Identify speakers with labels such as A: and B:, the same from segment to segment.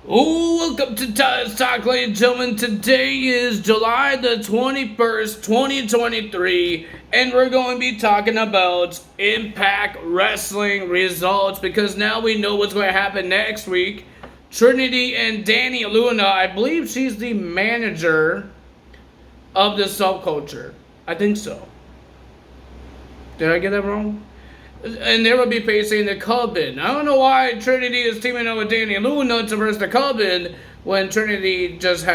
A: Oh, welcome to Tyler's Talk, ladies and gentlemen. Today is July the 21st, 2023, and we're going to be talking about Impact Wrestling results because now we know what's going to happen next week. Trinity and Dani Luna, I believe she's the manager of the subculture. I think so. Did I get that wrong? And they will be facing the Coven. I don't know why Trinity is teaming up with Dani Luna to versus the Coven when Trinity just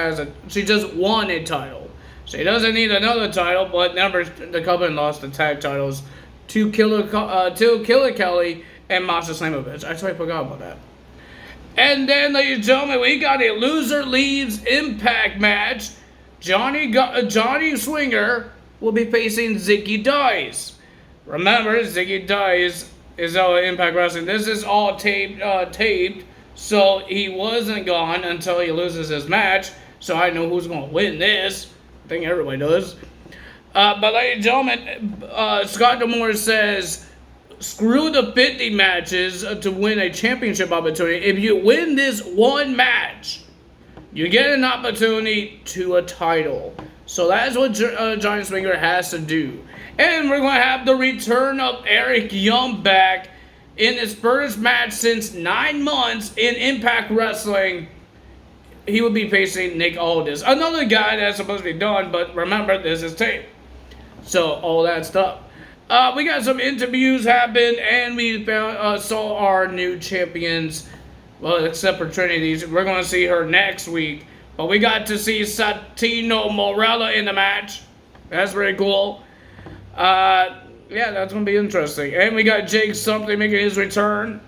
A: won a title. She doesn't need another title, but never the Coven lost the tag titles to Killer Kelly and Masha Slamovich. I totally forgot about that. And then, ladies and gentlemen, we got a loser leaves Impact match. Johnny Swinger will be facing Zicky Dice. Remember, Zicky Dice is out of Impact Wrestling. This is all taped, so he wasn't gone until he loses his match. So I know who's going to win this. I think everybody does. But ladies and gentlemen, Scott D'Amore says, screw the 50 matches to win a championship opportunity. If you win this one match, you get an opportunity to a title. So that's what Johnny Swinger has to do. And we're going to have the return of Eric Young back in his first match since 9 months in Impact Wrestling. He will be facing Nick Aldis, another guy that's supposed to be done, but remember, this is tape. So, all that stuff. We got some interviews happen, and we saw our new champions. Well, except for Trinity, we're going to see her next week. But we got to see Santino Marella in the match. That's pretty cool. Yeah, that's going to be interesting. And we got Jake Something making his return.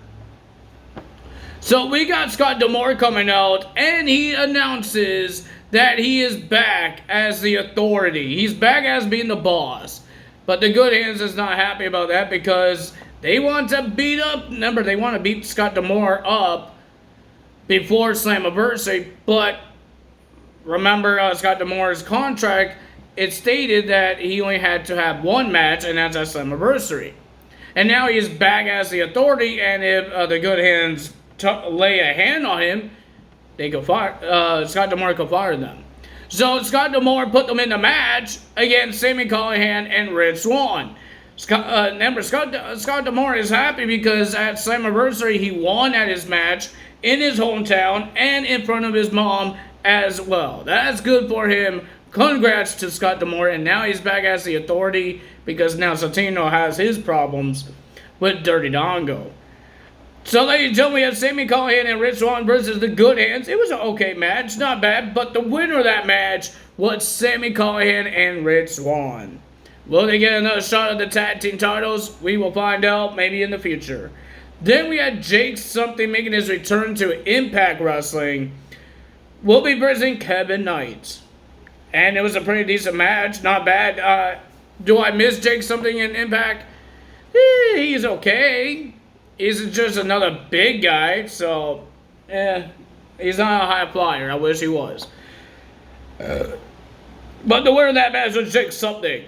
A: So we got Scott D'Amore coming out, and he announces that he is back as the Authority. He's back as being the boss. But the Good Hands is not happy about that because they want to beat Scott D'Amore up before Slammiversary. But remember, Scott D'Amore's contract, it stated that he only had to have one match, and that's at Slammiversary. And now he's back as the Authority, and if the Good Hands lay a hand on him, they could fire. Scott D'Amore could fire them. So Scott D'Amore put them in the match against Sami Callihan and Rich Swann. Scott D'Amore is happy because at Slammiversary he won at his match in his hometown and in front of his mom as well. That's good for him. Congrats to Scott D'Amore, and now he's back as the Authority because now Santino has his problems with Dirty Dongo. So, ladies and gentlemen, we have Sami Callihan and Rich Swann versus the Good Hands. It was an okay match, not bad, but the winner of that match was Sami Callihan and Rich Swann. Will they get another shot at the tag team titles? We will find out maybe in the future. Then we had Jake Something making his return to Impact Wrestling. We'll be versing Kevin Knight. And it was a pretty decent match, not bad. Do I miss Jake Something in Impact? He's okay. He's just another big guy, so he's not a high flyer. I wish he was. But the winner of that match was Jake Something.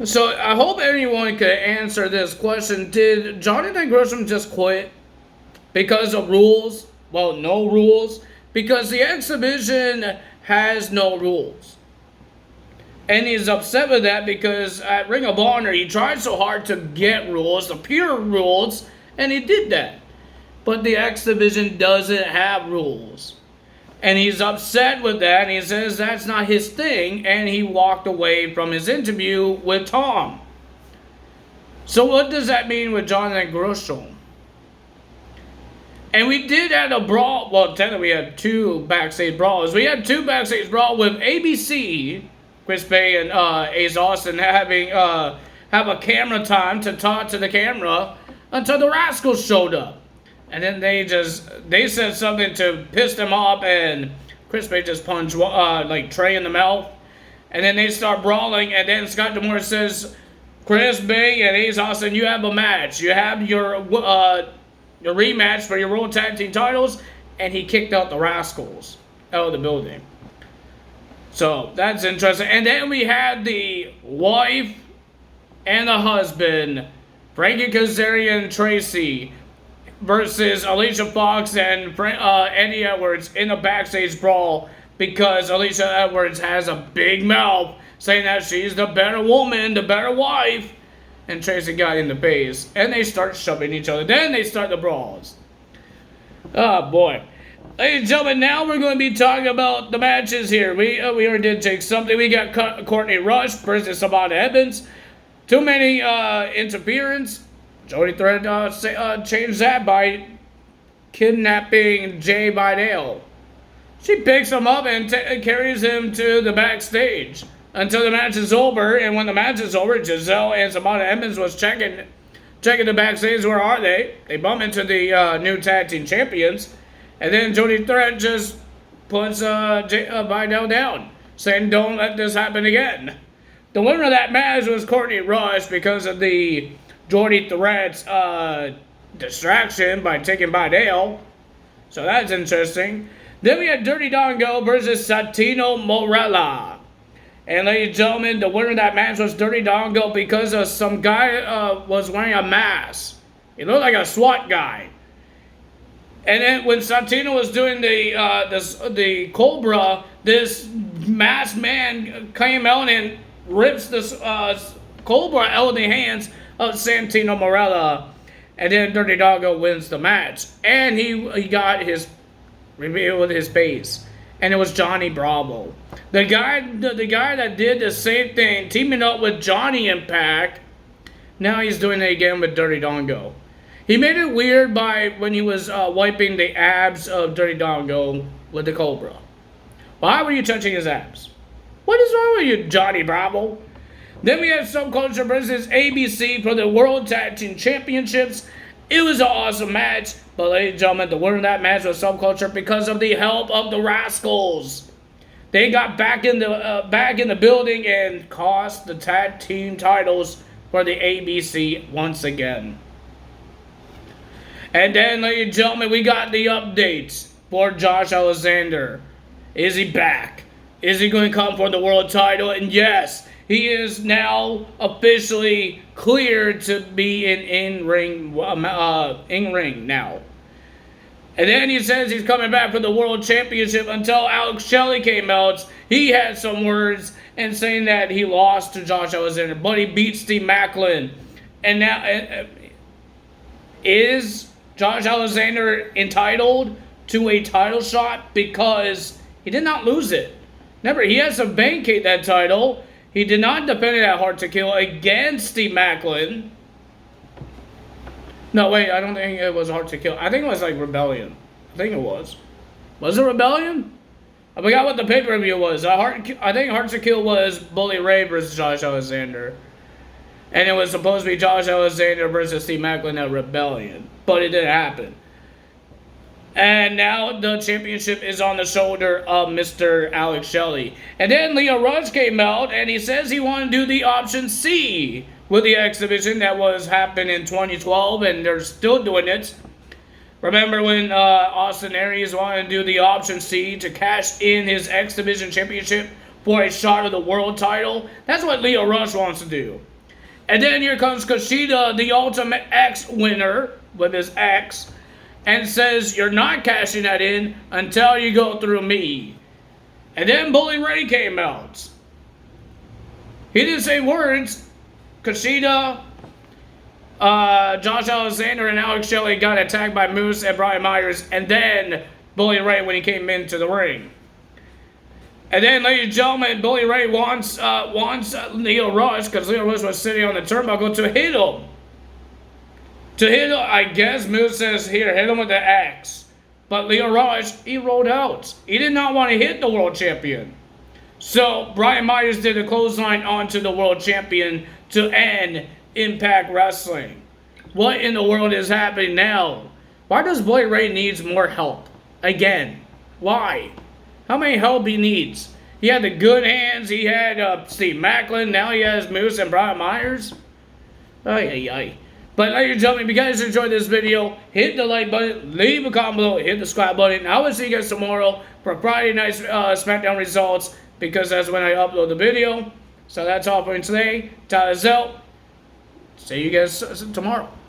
A: So I hope anyone could answer this question. Did Jonathan Gresham just quit because of rules? Well, no rules. Because the exhibition has no rules. And he's upset with that because at Ring of Honor, he tried so hard to get rules, the pure rules, and he did that. But the X Division doesn't have rules. And he's upset with that, and he says that's not his thing, and he walked away from his interview with Tom. So what does that mean with Jonathan Gresham? And we did have a brawl. Well, technically we had two backstage brawls. We had two backstage brawls with ABC, Chris Bay and Ace Austin having have a camera time to talk to the camera until the Rascals showed up. And then they said something to piss them off, and Chris Bay just punched Trey in the mouth. And then they start brawling, and then Scott D'Amore says, Chris Bay and Ace Austin, you have a match. You have your rematch for your World Tag Team titles, and he kicked out the Rascals out of the building. So that's interesting. And then we had the wife and the husband, Frankie Kazarian and Tracy, versus Alicia Fox and Eddie Edwards in a backstage brawl because Alicia Edwards has a big mouth saying that she's the better woman, the better wife, and Tracy got in the face, and they start shoving each other. Then they start the brawls. Oh boy. Ladies and gentlemen, now we're going to be talking about the matches here. We already did take something. We got Courtney Rush versus Savannah Evans. Too many interference. Jody Thread changed that by kidnapping Jay Vidal. She picks him up and carries him to the backstage until the match is over. And when the match is over, Giselle and Savannah Evans was checking the backstage. Where are they? They bump into the new tag team champions. And then Jody Thread just puts Vidal down, saying, "Don't let this happen again." The winner of that match was Courtney Rush because of the Jody Thread's distraction by taking Vidal. So that's interesting. Then we had Dirty Dongo versus Santino Marella. And ladies and gentlemen, the winner of that match was Dirty Dongo because of some guy was wearing a mask. He looked like a SWAT guy. And then when Santino was doing the Cobra, this masked man came out and rips this Cobra out of the hands of Santino Marella. And then Dirty Dongo wins the match. And he got his reveal with his face. And it was Johnny Bravo. The guy that did the same thing, teaming up with Johnny Impact, now he's doing it again with Dirty Dongo. He made it weird by when he was wiping the abs of Dirty Dongo with the Cobra. Why were you touching his abs? What is wrong with you, Johnny Bravo? Then we have Subculture versus ABC for the World Tag Team Championships. It was an awesome match, but ladies and gentlemen, the winner of that match was Subculture because of the help of the Rascals. They got back in the building and cost the tag team titles for the ABC once again. And then, ladies and gentlemen, we got the updates for Josh Alexander. Is he back? Is he going to come for the world title? And yes, he is now officially cleared to be in ring now. And then he says he's coming back for the world championship until Alex Shelley came out. He had some words and saying that he lost to Josh Alexander, but he beat Steve Maclin. And now, is Josh Alexander entitled to a title shot because he did not lose it? Remember, he has to vacate that title. He did not defend it at Hard to Kill against Steve Maclin. No, wait, I don't think it was Hard to Kill. I think it was like Rebellion. I think it was. Was it Rebellion? I forgot what the pay-per-view was. I think Hard to Kill was Bully Ray versus Josh Alexander. And it was supposed to be Josh Alexander versus Steve Maclin at Rebellion. But it didn't happen. And now the championship is on the shoulder of Mr. Alex Shelley. And then Leo Rush came out and he says he wanted to do the option C with the X Division that was happening in 2012, and they're still doing it. Remember when Austin Aries wanted to do the option C to cash in his X Division championship for a shot of the world title? That's what Leo Rush wants to do. And then here comes Kushida, the Ultimate X winner with his X, and says, "You're not cashing that in until you go through me." And then Bully Ray came out. He didn't say words. Kushida, Josh Alexander, and Alex Shelley got attacked by Moose and Brian Myers, and then Bully Ray when he came into the ring. And then, ladies and gentlemen, Bully Ray wants Leo Rush, because Leo Rush was sitting on the turnbuckle, to hit him. To hit him, I guess Moose says, "Here, hit him with the X." But Leo Rush, he rolled out. He did not want to hit the world champion. So Brian Myers did a clothesline onto the world champion to end Impact Wrestling. What in the world is happening now? Why does Bully Ray needs more help? Again. Why? How many help he needs? He had the good hands. He had Steve Maclin. Now he has Moose and Brian Myers. Ay, ay, ay. But ladies and gentlemen, if you guys enjoyed this video, hit the like button, leave a comment below, hit the subscribe button. I will see you guys tomorrow for Friday night's SmackDown results, because that's when I upload the video. So that's all for today. Tyler's out. See you guys tomorrow.